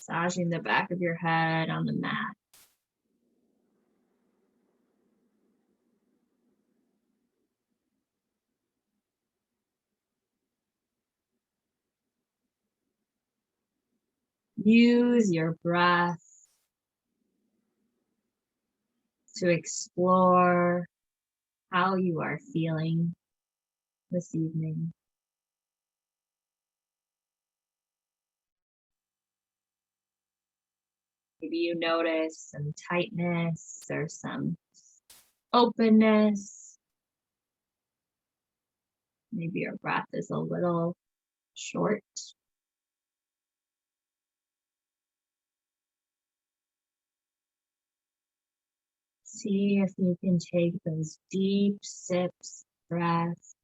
Massaging the back of your head on the mat. Use your breath to explore how you are feeling this evening. Maybe you notice some tightness or some openness. Maybe your breath is a little short. See if you can take those deep sips of breath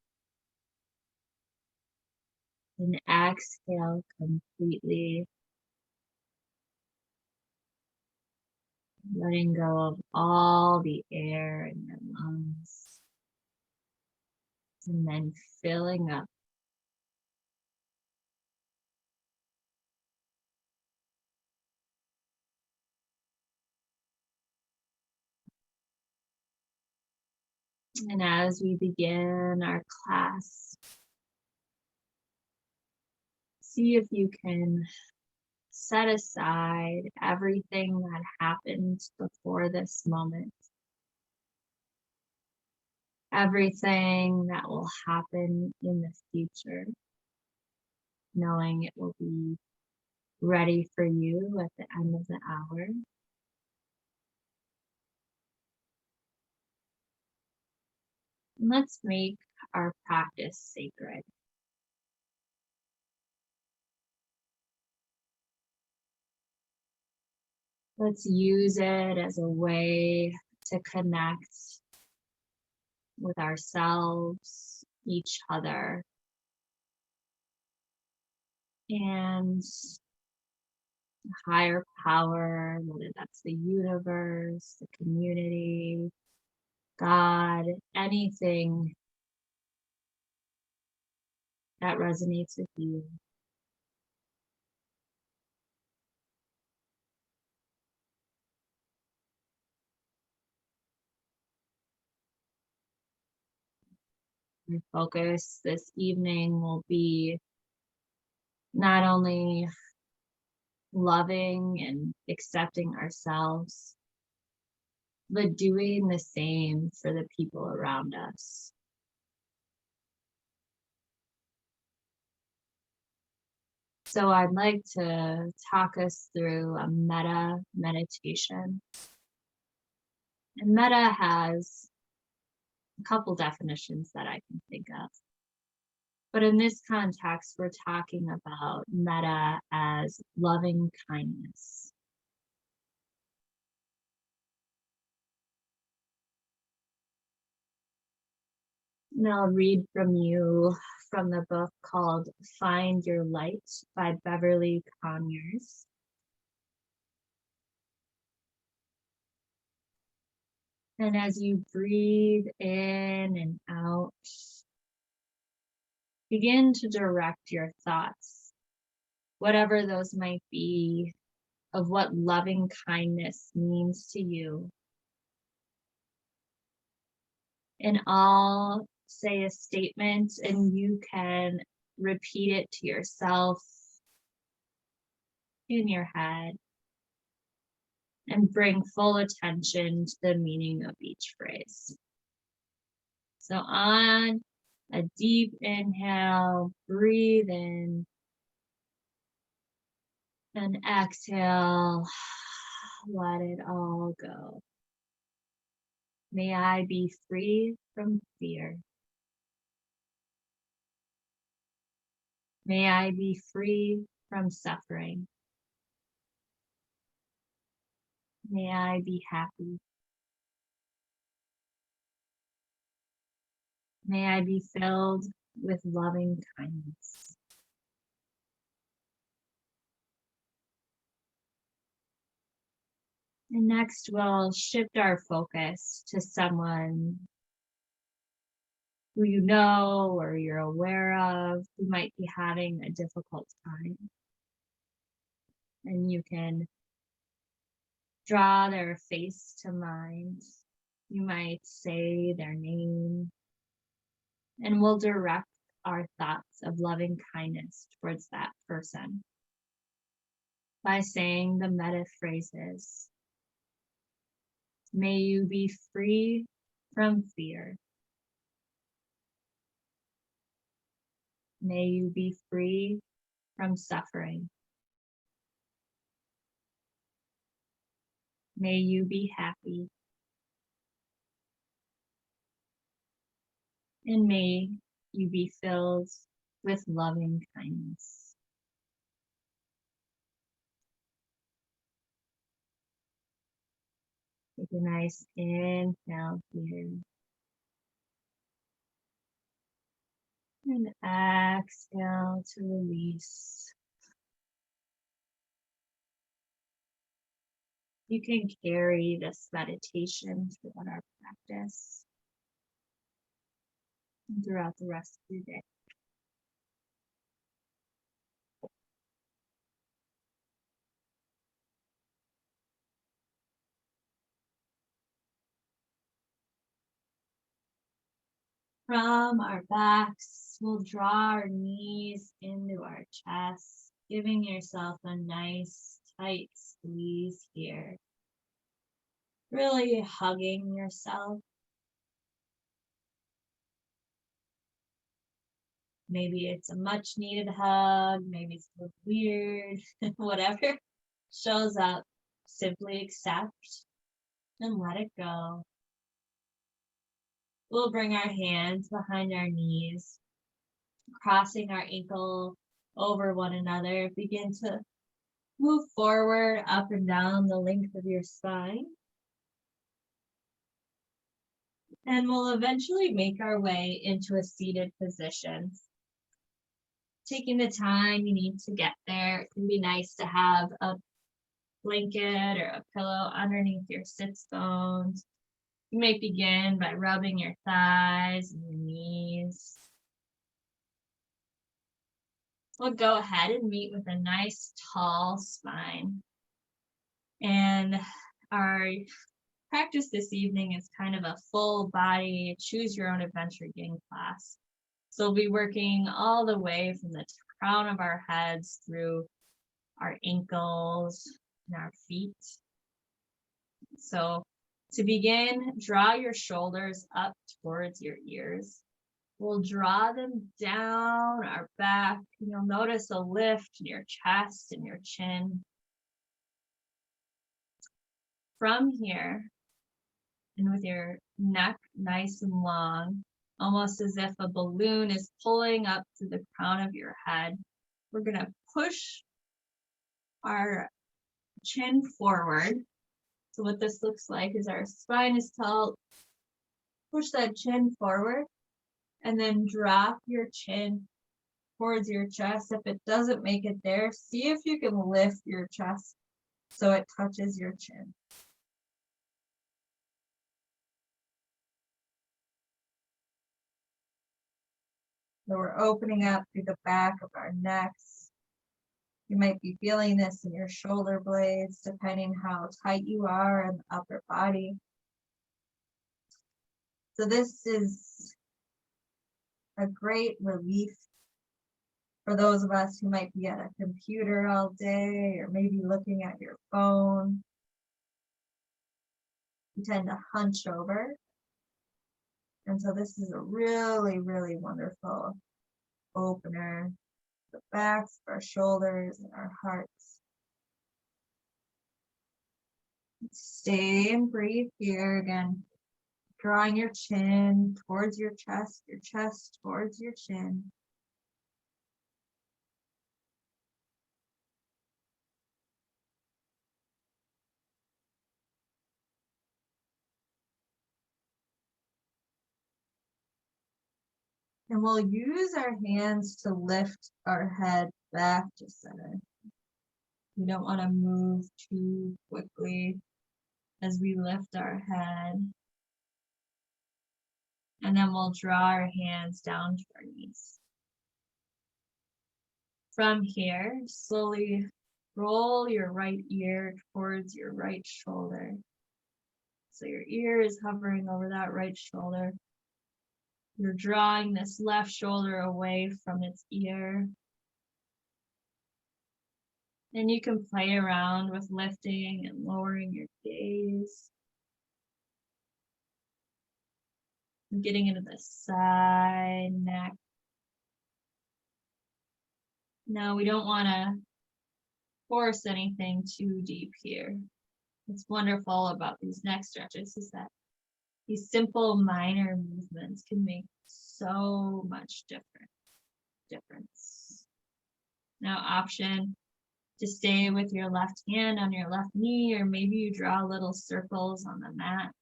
and exhale completely, letting go of all the air in your lungs, and then filling up. And as we begin our class, see if you can set aside everything that happened before this moment, everything that will happen in the future, knowing it will be ready for you at the end of the hour. And let's make our practice sacred. Let's use it as a way to connect with ourselves, each other, and higher power, whether that's the universe, the community, God, anything that resonates with you. Your focus this evening will be not only loving and accepting ourselves, but doing the same for the people around us. So I'd like to talk us through a metta meditation. And metta has a couple definitions that I can think of. But in this context, we're talking about metta as loving kindness. And I'll read from you from the book called Find Your Light by Beverly Conyers. And as you breathe in and out, begin to direct your thoughts, whatever those might be, of what loving kindness means to you. And I'll say a statement and you can repeat it to yourself in your head and bring full attention to the meaning of each phrase. So on a deep inhale, breathe in, and exhale, let it all go. May I be free from fear. May I be free from suffering. May I be happy. May I be filled with loving kindness. And next, we'll shift our focus to someone who you know or you're aware of who might be having a difficult time. And you can draw their face to mind. You might say their name, and we'll direct our thoughts of loving kindness towards that person by saying the metta phrases. May you be free from fear. May you be free from suffering. May you be happy. And may you be filled with loving kindness. Take a nice inhale here. And exhale to release. You can carry this meditation throughout our practice and throughout the rest of your day. From our backs, we'll draw our knees into our chest, giving yourself a nice tight squeeze here. Really hugging yourself. Maybe it's a much needed hug, maybe it's a little weird, whatever shows up, simply accept and let it go. We'll bring our hands behind our knees, crossing our ankle over one another. Begin to move forward, up and down the length of your spine. And we'll eventually make our way into a seated position. Taking the time you need to get there. It can be nice to have a blanket or a pillow underneath your sits bones. You might begin by rubbing your thighs and your knees. We'll go ahead and meet with a nice tall spine. And our practice this evening is kind of a full body, choose your own adventure yin class. So we'll be working all the way from the crown of our heads through our ankles and our feet. So to begin, draw your shoulders up towards your ears. We'll draw them down our back, and you'll notice a lift in your chest and your chin. From here, and with your neck nice and long, almost as if a balloon is pulling up to the crown of your head, we're going to push our chin forward. So what this looks like is our spine is tall. Push that chin forward and then drop your chin towards your chest. If it doesn't make it there, see if you can lift your chest so it touches your chin. So we're opening up through the back of our necks. You might be feeling this in your shoulder blades, depending how tight you are in the upper body. So this is a great relief for those of us who might be at a computer all day or maybe looking at your phone. You tend to hunch over. And so this is a really, really wonderful opener. The backs of our shoulders and our hearts. Stay and breathe here again. Drawing your chin towards your chest towards your chin. And we'll use our hands to lift our head back to center. We don't want to move too quickly as we lift our head. And then we'll draw our hands down to our knees. From here, slowly Roll your right ear towards your right shoulder. So your ear is hovering over that right shoulder. You're drawing this left shoulder away from its ear. And you can play around with lifting and lowering your gaze. And getting into the side, neck. No, we don't want to force anything too deep here. What's wonderful about these neck stretches is that these simple minor movements can make so much difference. Now, option to stay with your left hand on your left knee, or maybe you draw little circles on the mat.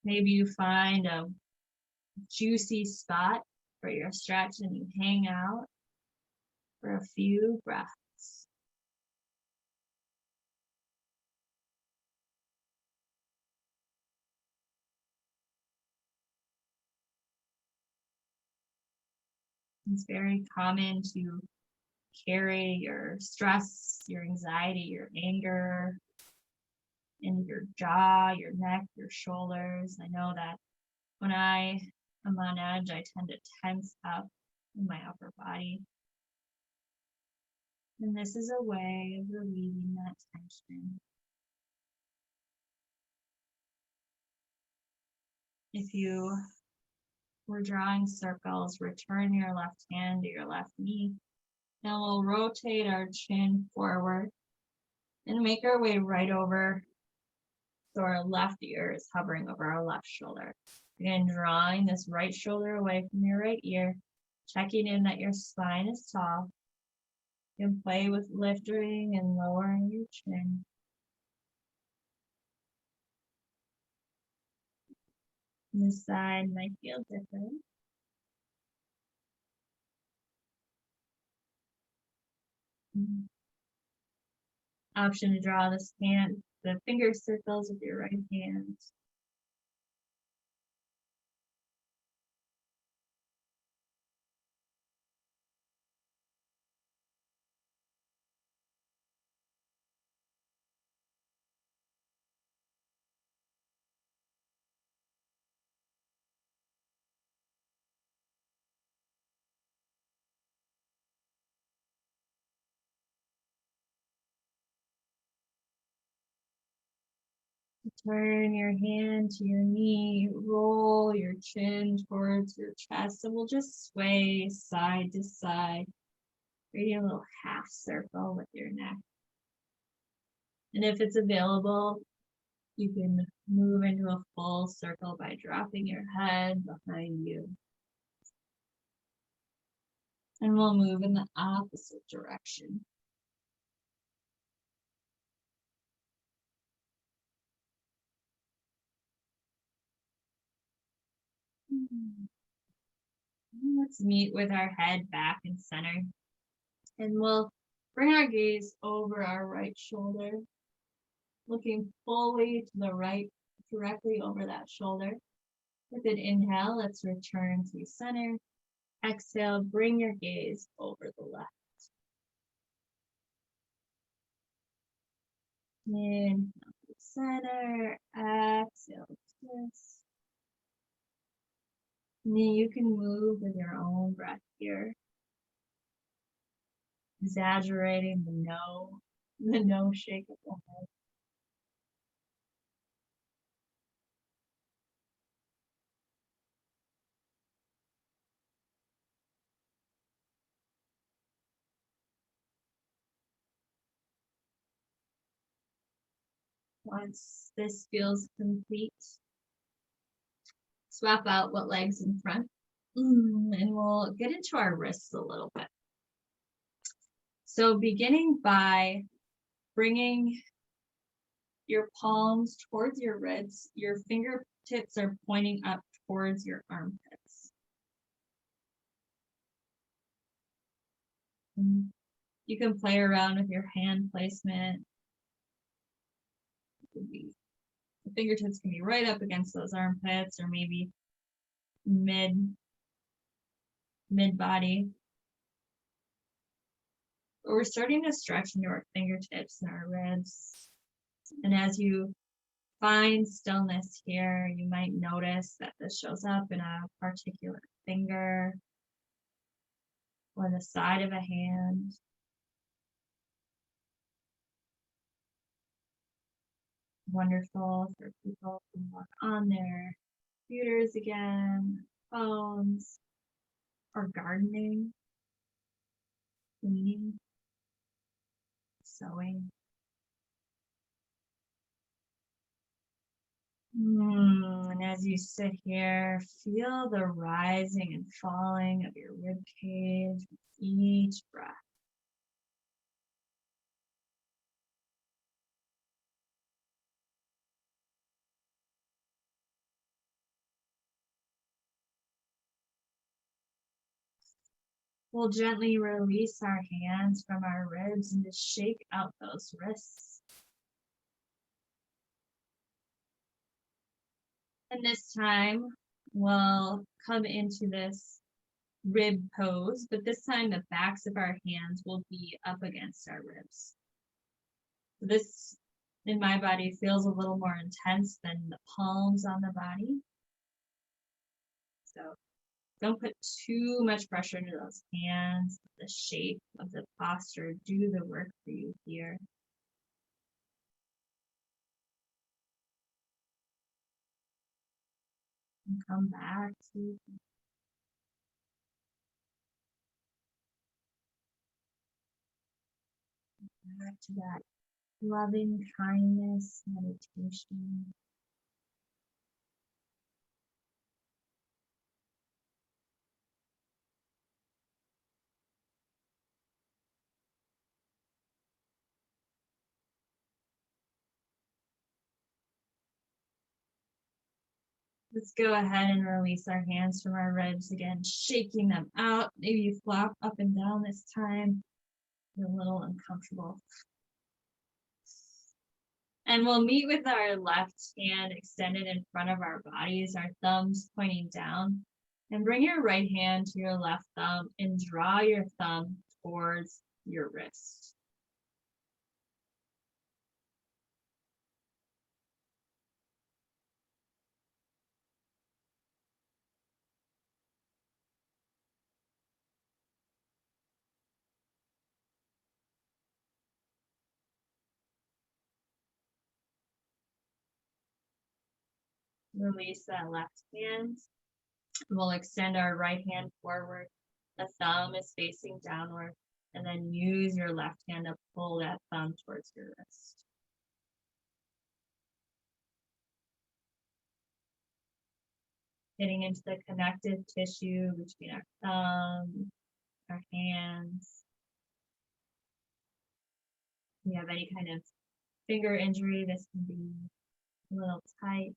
Maybe you find a juicy spot for your stretch and you hang out for a few breaths. It's very common to carry your stress, your anxiety, your anger in your jaw, your neck, your shoulders. I know that when I am on edge, I tend to tense up in my upper body. And this is a way of relieving that tension. If you were drawing circles, return your left hand to your left knee. Now we'll rotate our chin forward and make our way right over so our left ear is hovering over our left shoulder. Again, drawing this right shoulder away from your right ear, checking in that your spine is tall. You can play with lifting and lowering your chin. And this side might feel different. Option to draw this hand, the finger circles with your right hand. Turn your hand to your knee, roll your chin towards your chest, and we'll just sway side to side, creating a little half circle with your neck. And if it's available, you can move into a full circle by dropping your head behind you. And we'll move in the opposite direction. Let's meet with our head back and center. And we'll bring our gaze over our right shoulder, looking fully to the right, directly over that shoulder. With an inhale, let's return to center. Exhale, bring your gaze over the left. Inhale to center, exhale, twist. And then you can move with your own breath here. Exaggerating the no shake of the head. Once this feels complete, swap out what leg's in front, and we'll get into our wrists a little bit. So beginning by bringing your palms towards your wrists, your fingertips are pointing up towards your armpits. You can play around with your hand placement. The fingertips can be right up against those armpits, or maybe mid body. but we're starting to stretch into our fingertips and our ribs. And as you find stillness here, you might notice that this shows up in a particular finger or the side of a hand. Wonderful for people who work on their computers again, phones, or gardening, cleaning, sewing. And as you sit here, feel the rising and falling of your rib cage with each breath. We'll gently release our hands from our ribs and just shake out those wrists. And this time, we'll come into this rib pose, but this time the backs of our hands will be up against our ribs. This, in my body, feels a little more intense than the palms on the body. So don't put too much pressure into those hands. The shape of the posture do the work for you here. And come back to that loving kindness meditation. Let's go ahead and release our hands from our ribs again, shaking them out. Maybe you flop up and down this time. You're a little uncomfortable. And we'll meet with our left hand extended in front of our bodies, our thumbs pointing down. And bring your right hand to your left thumb and draw your thumb towards your wrist. Release that left hand. We'll extend our right hand forward. The thumb is facing downward. And then use your left hand to pull that thumb towards your wrist. Getting into the connective tissue between our thumb, our hands. If you have any kind of finger injury, this can be a little tight.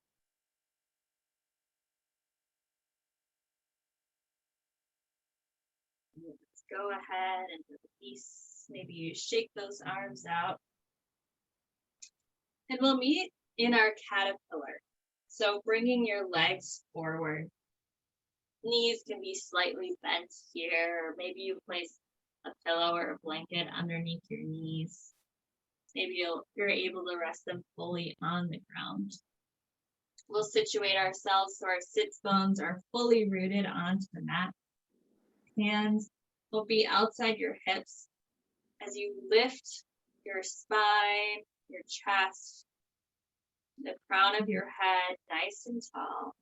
Let's go ahead and release. Maybe you shake those arms out. And we'll meet in our caterpillar. So bringing your legs forward. Knees can be slightly bent here. Maybe you place a pillow or a blanket underneath your knees. Maybe you're able to rest them fully on the ground. We'll situate ourselves so our sits bones are fully rooted onto the mat. Hands will be outside your hips as you lift your spine, your chest, the crown of your head nice and tall.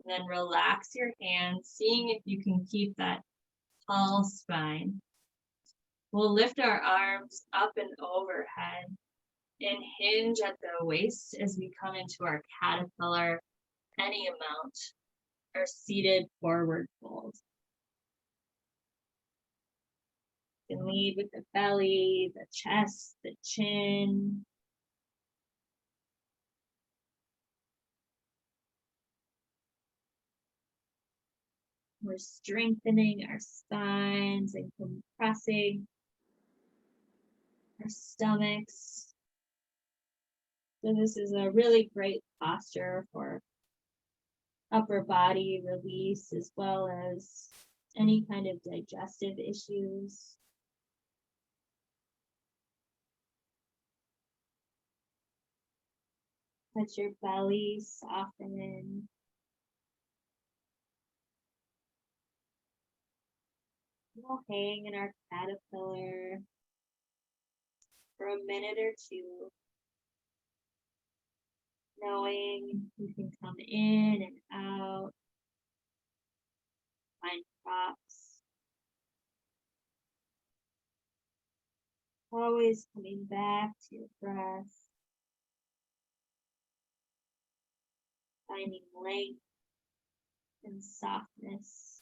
And then relax your hands, seeing if you can keep that tall spine. We'll lift our arms up and overhead and hinge at the waist as we come into our caterpillar, any amount, or seated forward fold. You can lead with the belly, the chest, the chin. We're strengthening our spines and compressing our stomachs. So this is a really great posture for upper body release as well as any kind of digestive issues. Let your belly soften. We'll hang in our caterpillar for a minute or two, knowing you can come in and out, find props, always coming back to your breath, finding length and softness.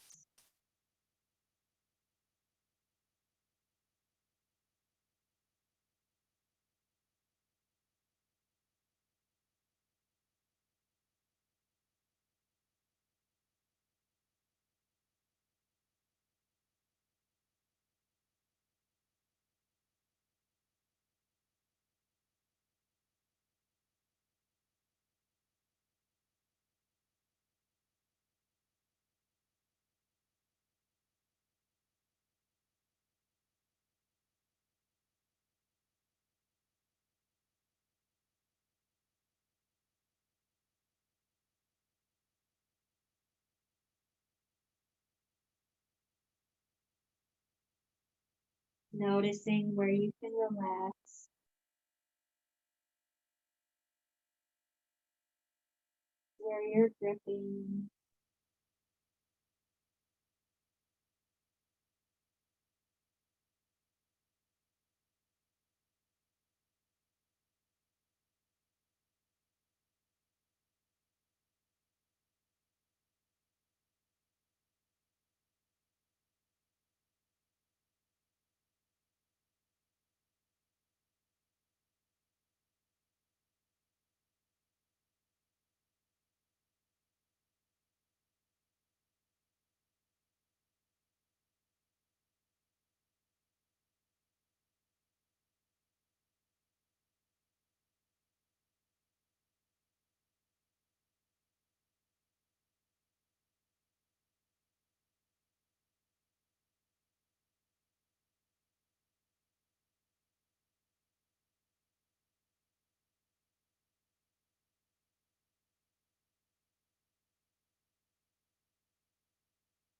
Noticing where you can relax. Where you're gripping.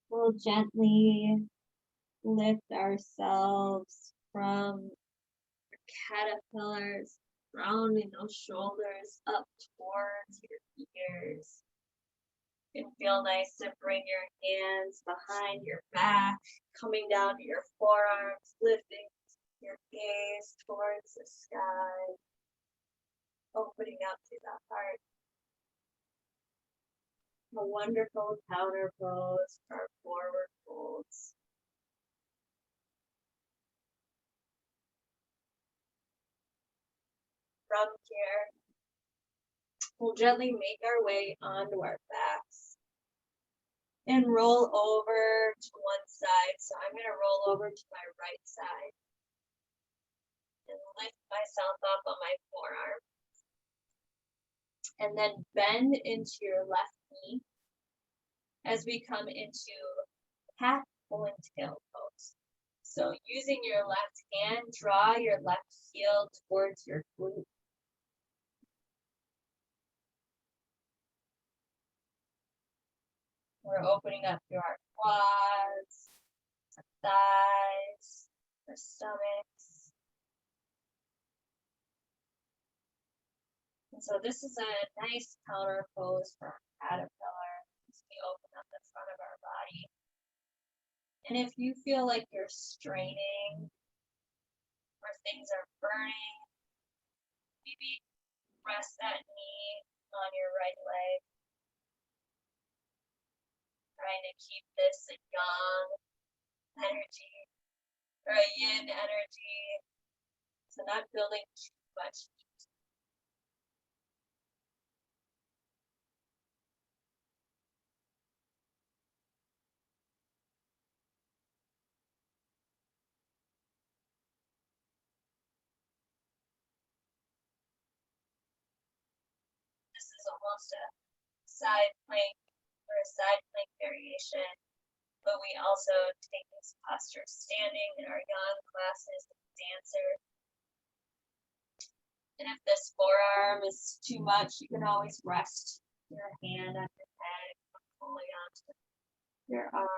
We'll gently lift ourselves from the caterpillars, rounding those shoulders up towards your ears. It can feel nice to bring your hands behind your back, coming down to your forearms, lifting your gaze towards the sky, opening up to the heart. A wonderful counter pose for forward folds. From here, we'll gently make our way onto our backs and roll over to one side. So I'm going to roll over to my right side and lift myself up on my forearm. And then bend into your left knee as we come into cat pulling tail pose. So using your left hand, draw your left heel towards your glute. We're opening up through our quads, our thighs, our stomachs. And so this is a nice counter pose for our caterpillar as we open up the front of our body. And if you feel like you're straining or things are burning, maybe press that knee on your right leg. Trying to keep this a yang energy or a yin energy. So not building too much heat. This is almost a side plank or a side plank variation, but we also take this posture standing in our yang classes as a dancer. And if this forearm is too much, you can always rest your hand on your head, fully onto your arm.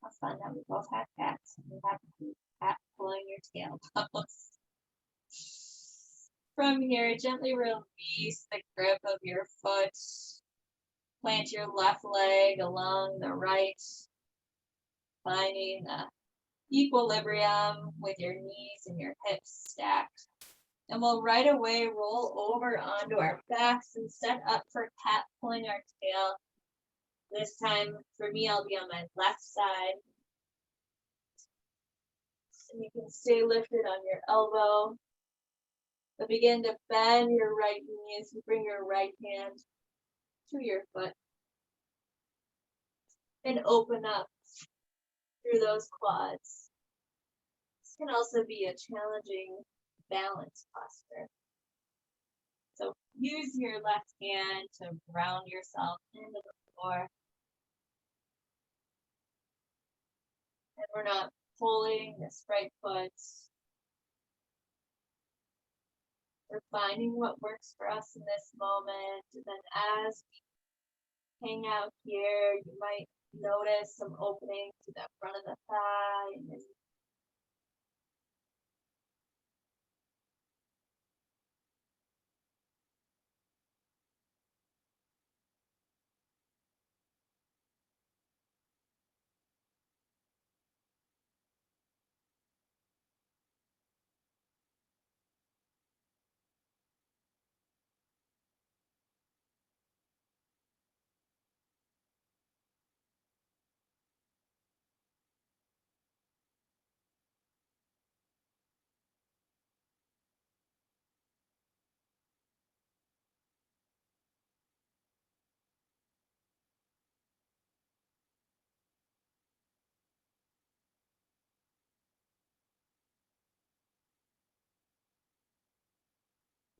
Have fun that we both have cats. And we have a cat pulling your tail pose. From here, gently release the grip of your foot. Plant your left leg along the right, finding equilibrium with your knees and your hips stacked. And we'll right away roll over onto our backs and set up for cat pulling our tail. This time, for me, I'll be on my left side. And you can stay lifted on your elbow. But begin to bend your right knee as you bring your right hand to your foot. And open up through those quads. This can also be a challenging balance posture. So use your left hand to ground yourself into the floor. And we're not pulling this right foot. We're finding what works for us in this moment. And then as we hang out here, you might notice some opening to the front of the thigh. And then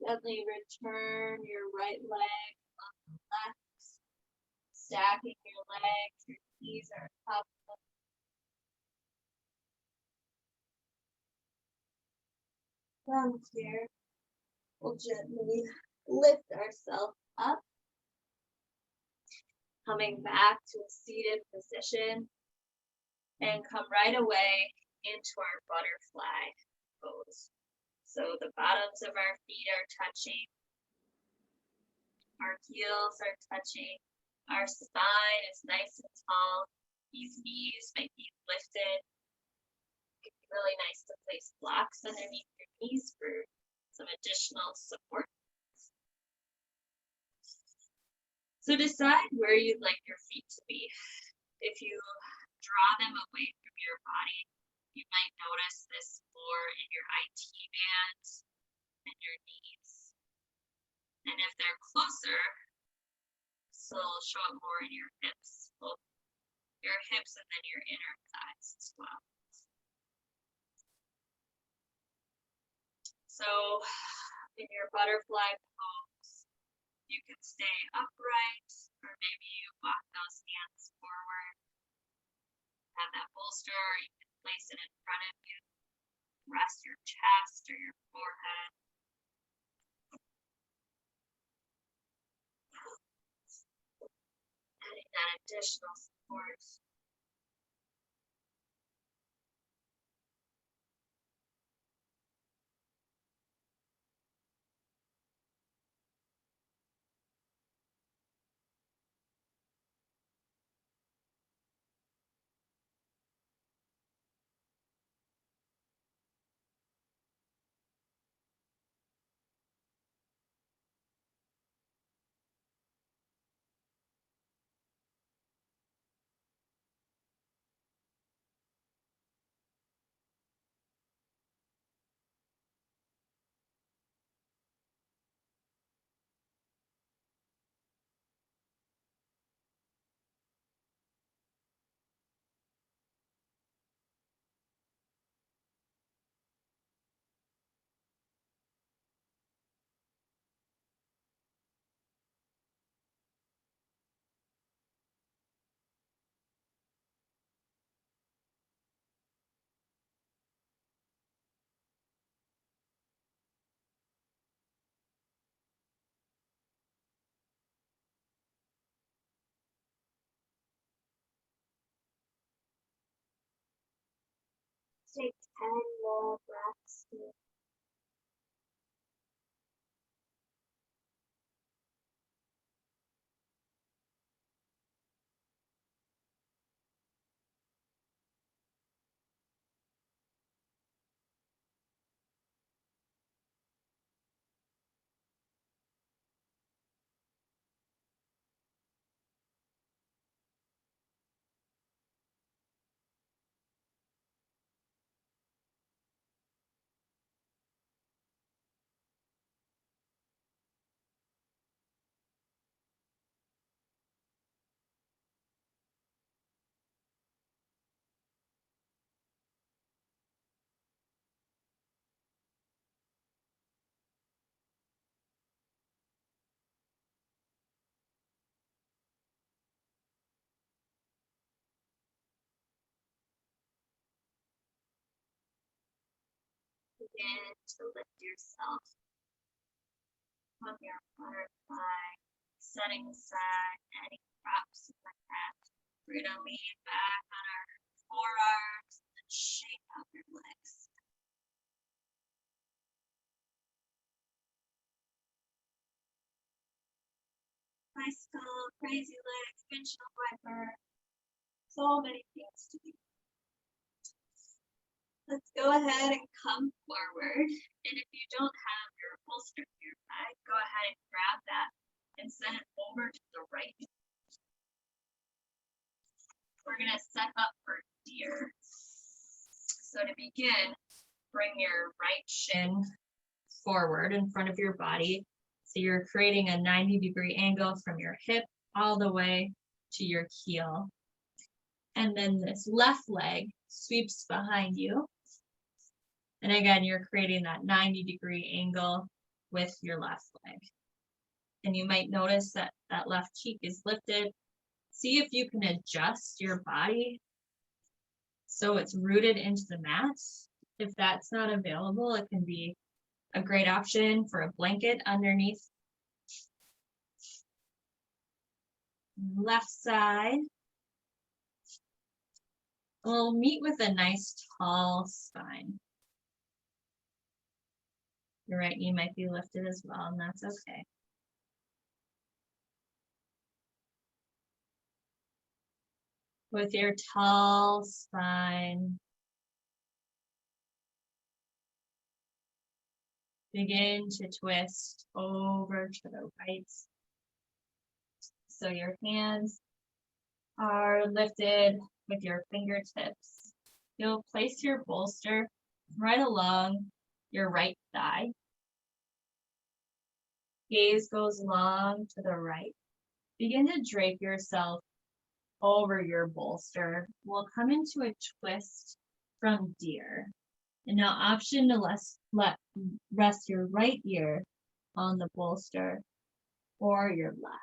gently return your right leg on the left, stacking your legs, your knees are up. From here, we'll gently lift ourselves up, coming back to a seated position, and come right away into our butterfly pose. So the bottoms of our feet are touching, our heels are touching, our spine is nice and tall, these knees might be lifted. It'd be really nice to place blocks underneath your knees for some additional support. So decide where you'd like your feet to be. If you draw them away from your body, you might notice this more in your IT band and your knees. And if they're closer, this will show up more in your hips, both your hips and then your inner thighs as well. So in your butterfly pose, you can stay upright, or maybe you walk those hands forward. Have that bolster, or you can place it in front of you. Rest your chest or your forehead. Adding that additional support. 10 more breaths. Begin to lift yourself from your butterfly, setting aside any props in the head. We're going to lean back on our forearms and shake out your legs. Bicycle, crazy legs, windshield wiper. So many things to do. Let's go ahead and come forward. And if you don't have your holster nearby, go ahead and grab that and send it over to the right. We're going to set up for deer. So to begin, bring your right shin forward in front of your body. So you're creating a 90-degree angle from your hip all the way to your heel. And then this left leg sweeps behind you. And again, you're creating that 90-degree angle with your left leg. And you might notice that that left cheek is lifted. See if you can adjust your body so it's rooted into the mat. If that's not available, it can be a great option for a blanket underneath. Left side. We'll meet with a nice tall spine. Your right knee might be lifted as well, and that's okay. With your tall spine, begin to twist over to the right. So your hands are lifted with your fingertips. You'll place your bolster right along your right thigh. Gaze goes long to the right. Begin to drape yourself over your bolster. We'll come into a twist from deer. And now option to rest your right ear on the bolster or your left.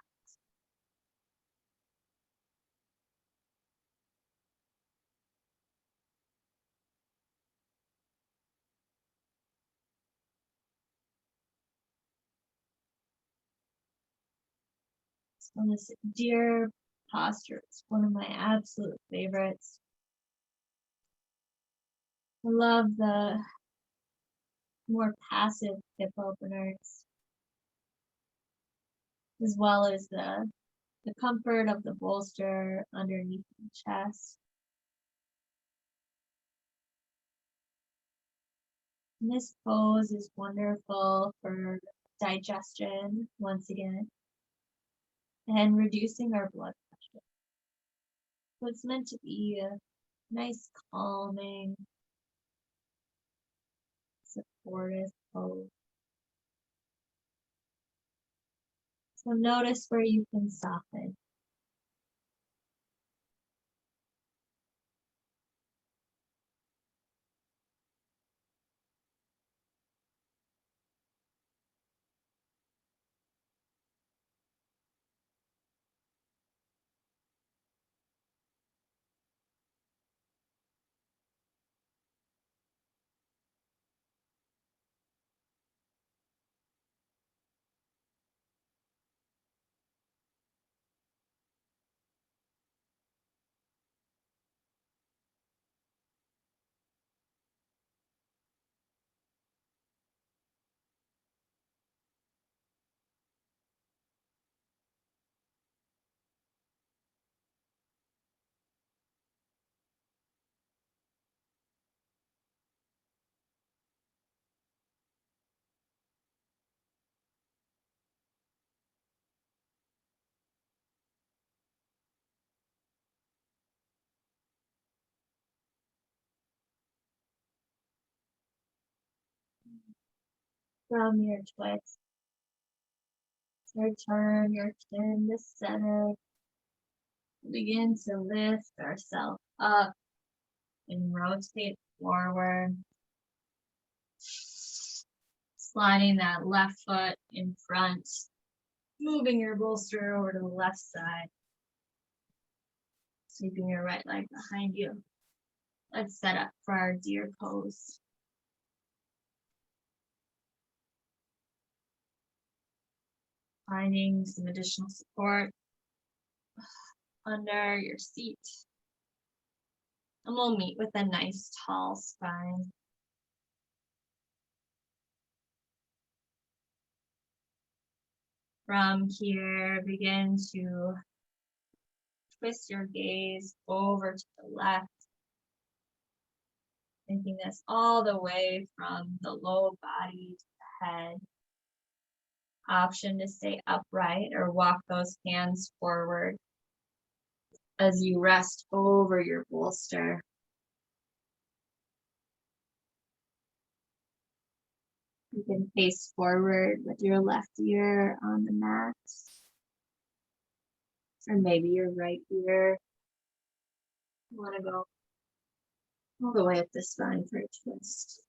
So this deer posture is one of my absolute favorites. I love the more passive hip openers, as well as the comfort of the bolster underneath the chest. And this pose is wonderful for digestion, once again, and reducing our blood pressure. So it's meant to be a nice, calming, supportive pose. So notice where you can soften. From your twist, return your chin to center. Begin to lift ourselves up and rotate forward. Sliding that left foot in front, moving your bolster over to the left side, sweeping your right leg behind you. Let's set up for our deer pose. Finding some additional support under your seat. And we'll meet with a nice tall spine. From here, begin to twist your gaze over to the left, making this all the way from the low body to the head. Option to stay upright or walk those hands forward as you rest over your bolster. You can face forward with your left ear on the mat, or maybe your right ear. You want to go all the way up the spine for a twist.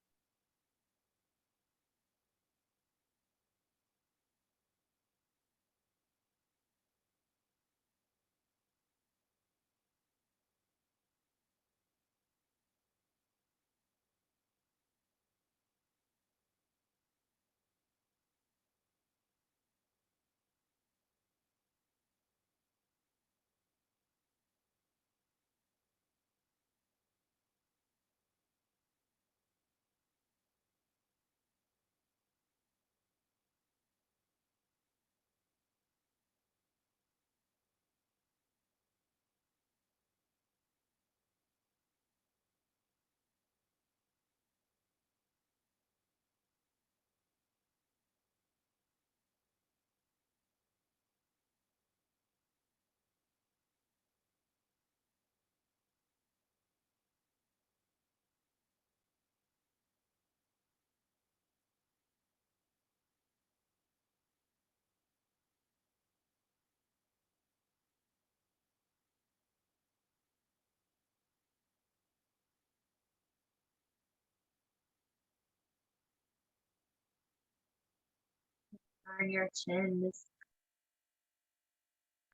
Turn your chin.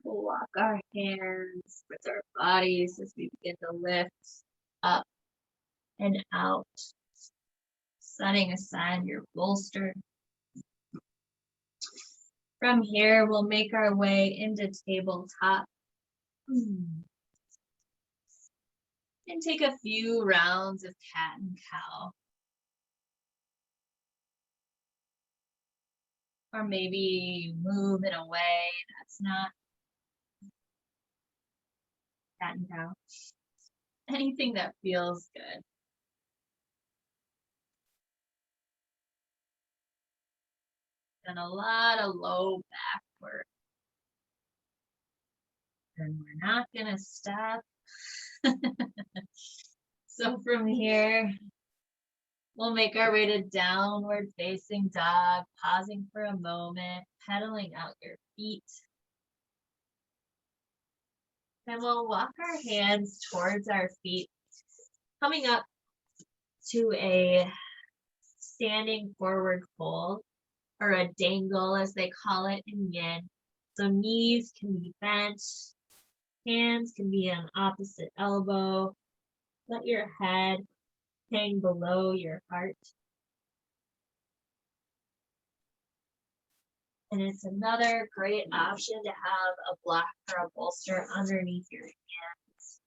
We'll walk our hands with our bodies as we begin to lift up and out, setting aside your bolster. From here, we'll make our way into tabletop and take a few rounds of cat and cow. Or maybe move in a way that's not cat and cow. Anything that feels good. Done a lot of low back work. And we're not gonna stop. So from here, we'll make our way to downward facing dog, pausing for a moment, pedaling out your feet. Then we'll walk our hands towards our feet, coming up to a standing forward fold, or a dangle as they call it in Yin. So knees can be bent, hands can be on opposite elbow. Let your head hang below your heart. And it's another great option to have a block or a bolster underneath your hands,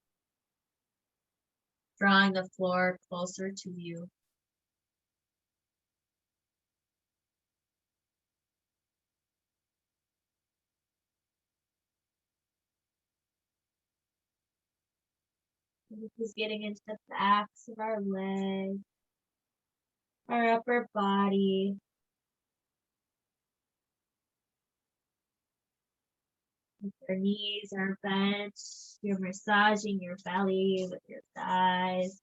drawing the floor closer to you. This is getting into the backs of our legs, our upper body. If your knees are bent, you're massaging your belly with your thighs.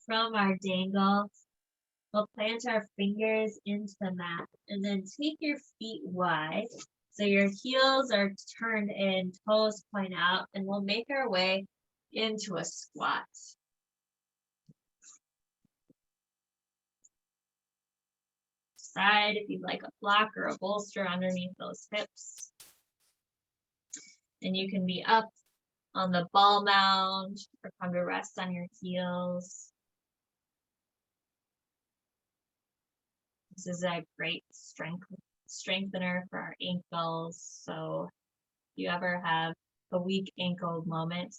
From our dangle, we'll plant our fingers into the mat and then take your feet wide. So your heels are turned in, toes point out, and we'll make our way into a squat. Side if you'd like a block or a bolster underneath those hips. And you can be up on the ball mound or come to rest on your heels. This is a great strengthener for our ankles. So if you ever have a weak ankle moment,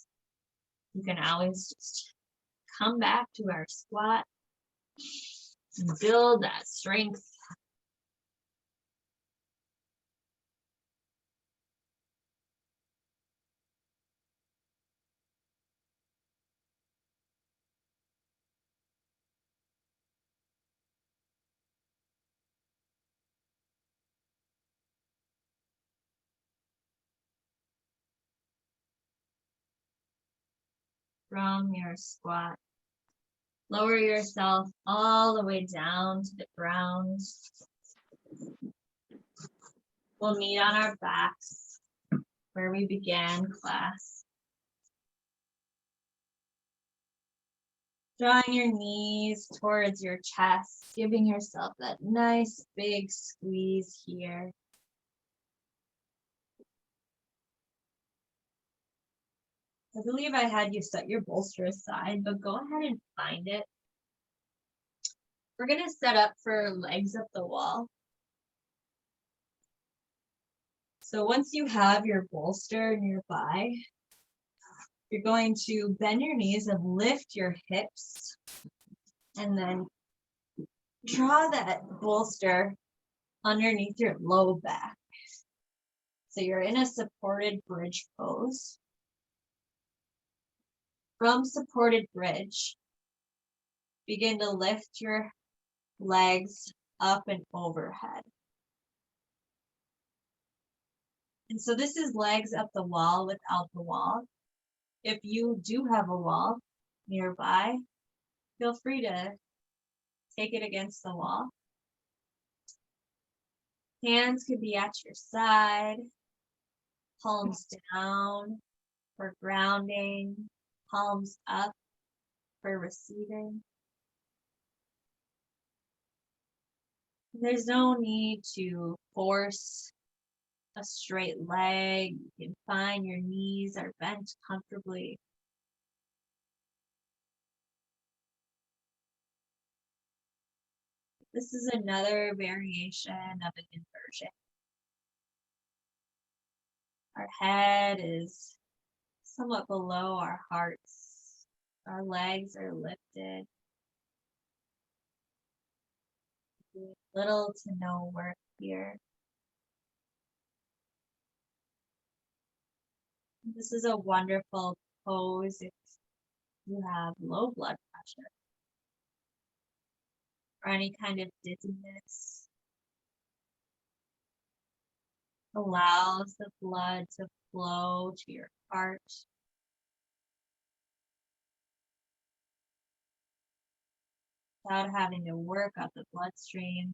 you can always just come back to our squat and build that strength. From your squat, lower yourself all the way down to the ground. We'll meet on our backs where we began class. Drawing your knees towards your chest, giving yourself that nice big squeeze here. I believe I had you set your bolster aside, but go ahead and find it. We're going to set up for legs up the wall. So once you have your bolster nearby, you're going to bend your knees and lift your hips and then draw that bolster underneath your low back. So you're in a supported bridge pose. From supported bridge, begin to lift your legs up and overhead. And so this is legs up the wall without the wall. If you do have a wall nearby, feel free to take it against the wall. Hands could be at your side, palms down for grounding, palms up for receiving. There's no need to force a straight leg. You can find your knees are bent comfortably. This is another variation of an inversion. Our head is somewhat below our hearts. Our legs are lifted. Little to no work here. This is a wonderful pose if you have low blood pressure or any kind of dizziness. Allows the blood to flow to your heart. Without having to work up the bloodstream.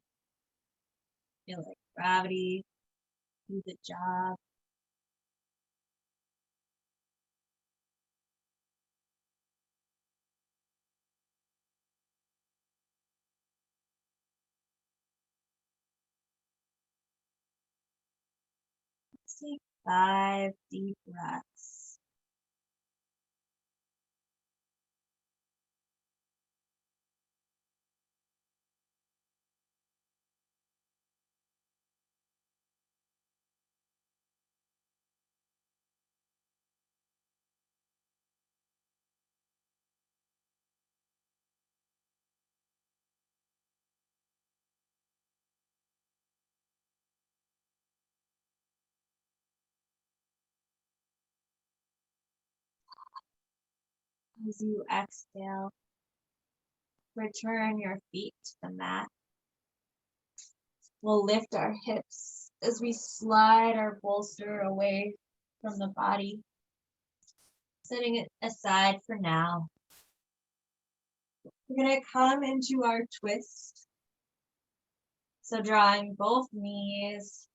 Feel like gravity do the job. Let's take 5 deep breaths. As you exhale, return your feet to the mat. We'll lift our hips as we slide our bolster away from the body, setting it aside for now. We're going to come into our twist. So drawing both knees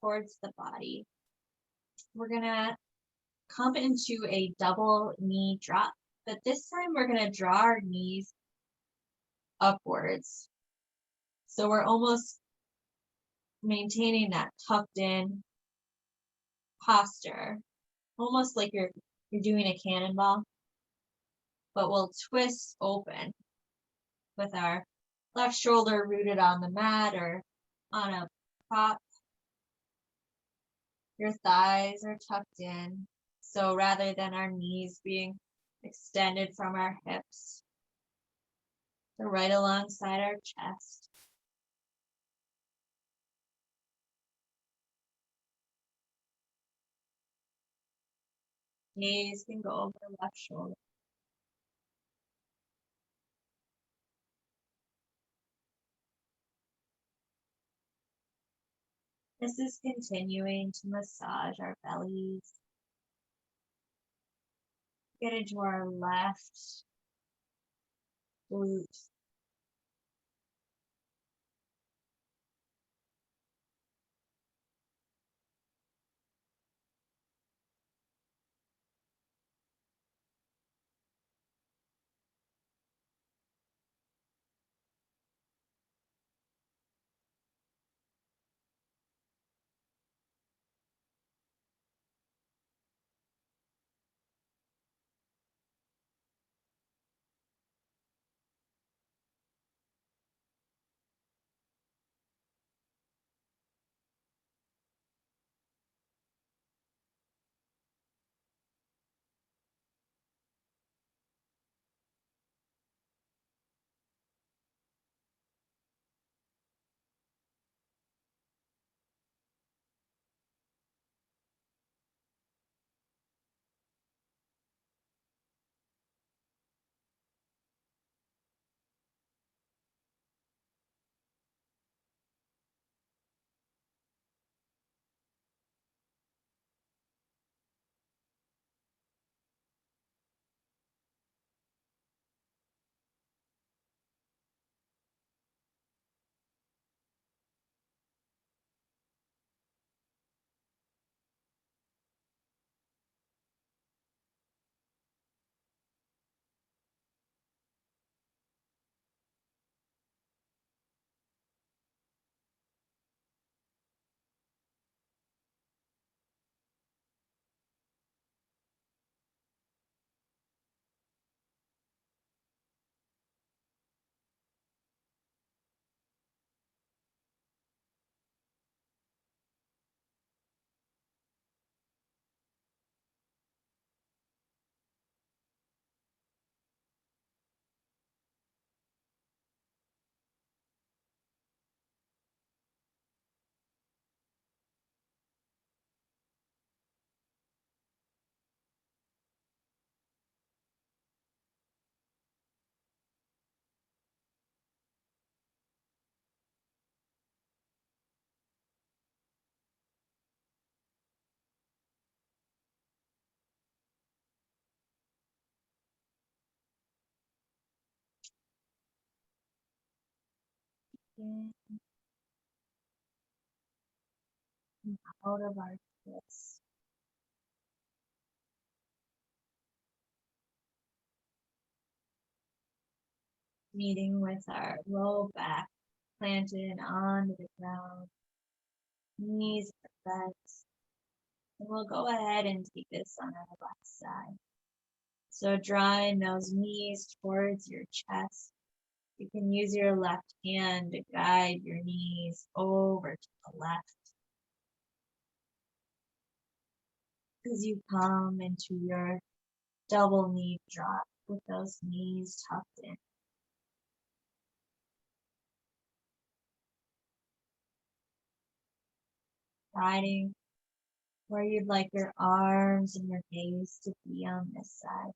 towards the body. We're going to come into a double knee drop, but this time we're going to draw our knees upwards. So we're almost maintaining that tucked in posture, almost like you're doing a cannonball, but we'll twist open with our left shoulder rooted on the mat or on a prop. Your thighs are tucked in. So rather than our knees being extended from our hips, they're right alongside our chest. Gaze can go over the left shoulder. This is continuing to massage our bellies. Get into our left glute. In and out of our twist. Meeting with our low back planted onto the ground. Knees are bent. And we'll go ahead and take this on our left side. So drawing those knees towards your chest. You can use your left hand to guide your knees over to the left as you come into your double knee drop with those knees tucked in. Guiding where you'd like your arms and your gaze to be on this side.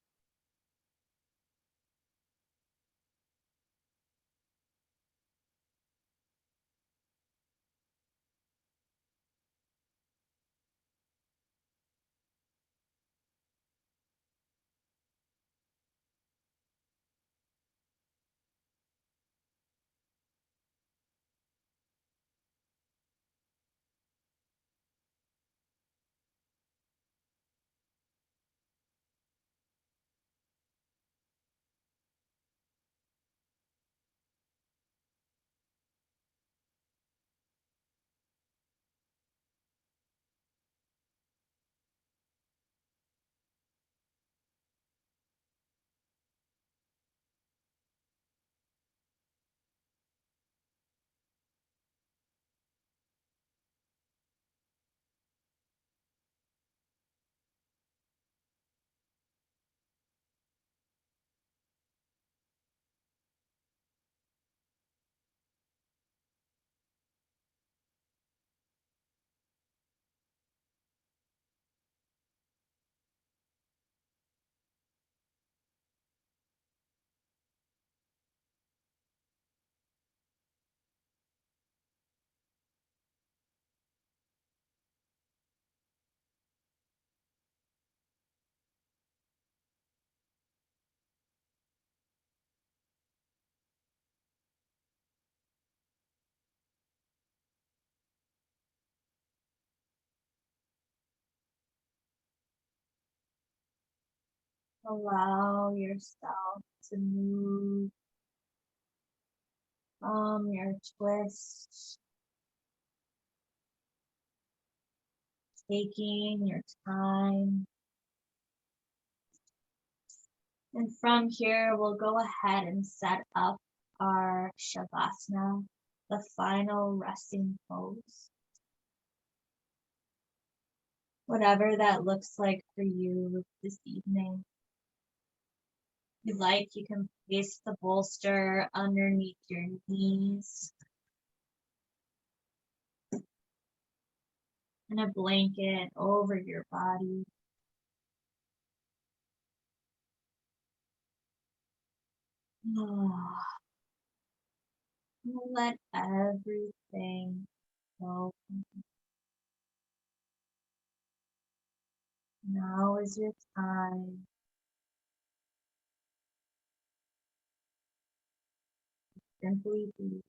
Allow yourself to move from your twist, taking your time. And from here, we'll go ahead and set up our Shavasana, the final resting pose. Whatever that looks like for you this evening. If you'd like, you can place the bolster underneath your knees and a blanket over your body. Let everything go. Now is your time. Simply be.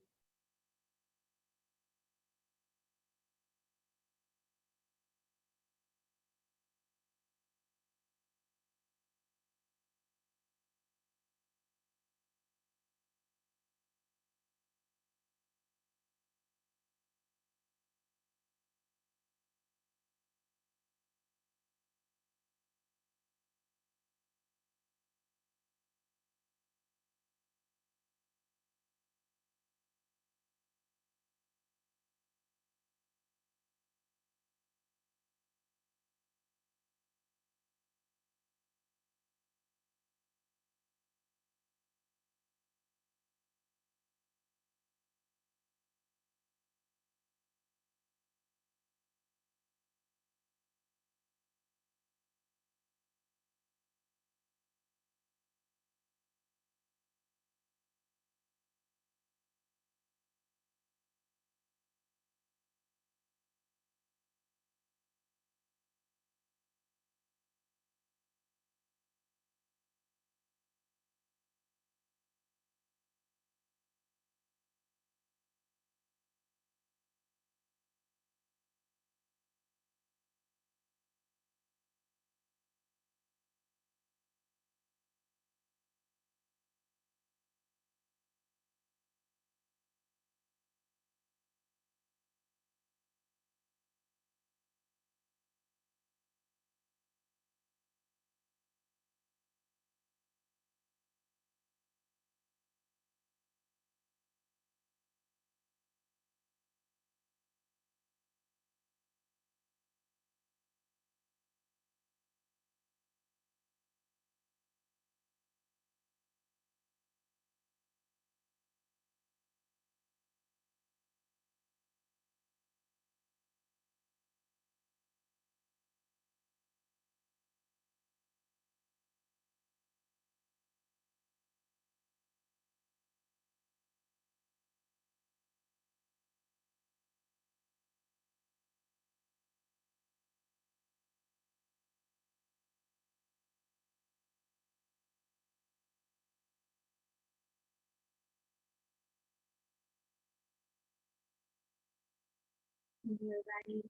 When you're ready,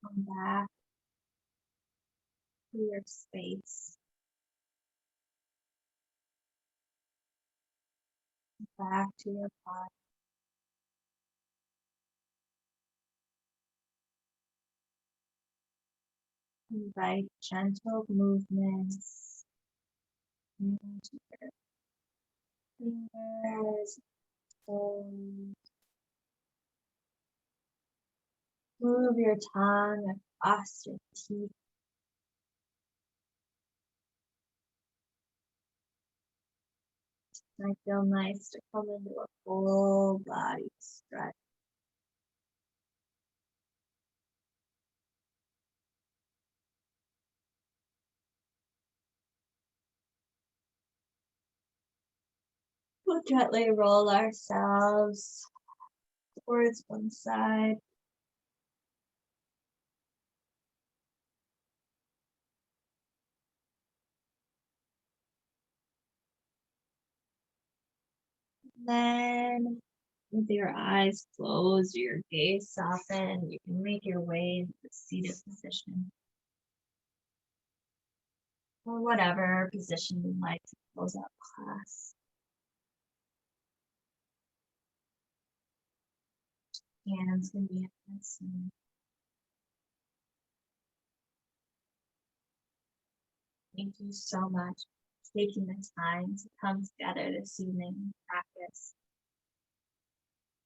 come back to your space, back to your body. Invite gentle movements into your fingers, toes. Move your tongue across your teeth. Might feel nice to come into a full body stretch. We'll gently roll ourselves towards one side. Then With your eyes closed, your gaze softened, you can make your way into the seated position or whatever position you'd like to close out class. Hands can be at the side. Thank you so much for taking the time to come together this evening and practice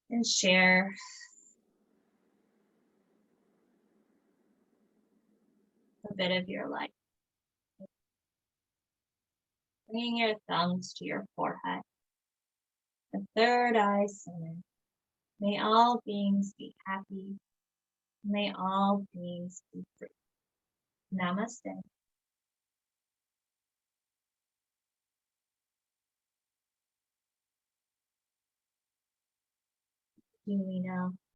and share a bit of your life. Bringing your thumbs to your forehead, the third eye center. May all beings be happy. May all beings be free. Namaste. You know.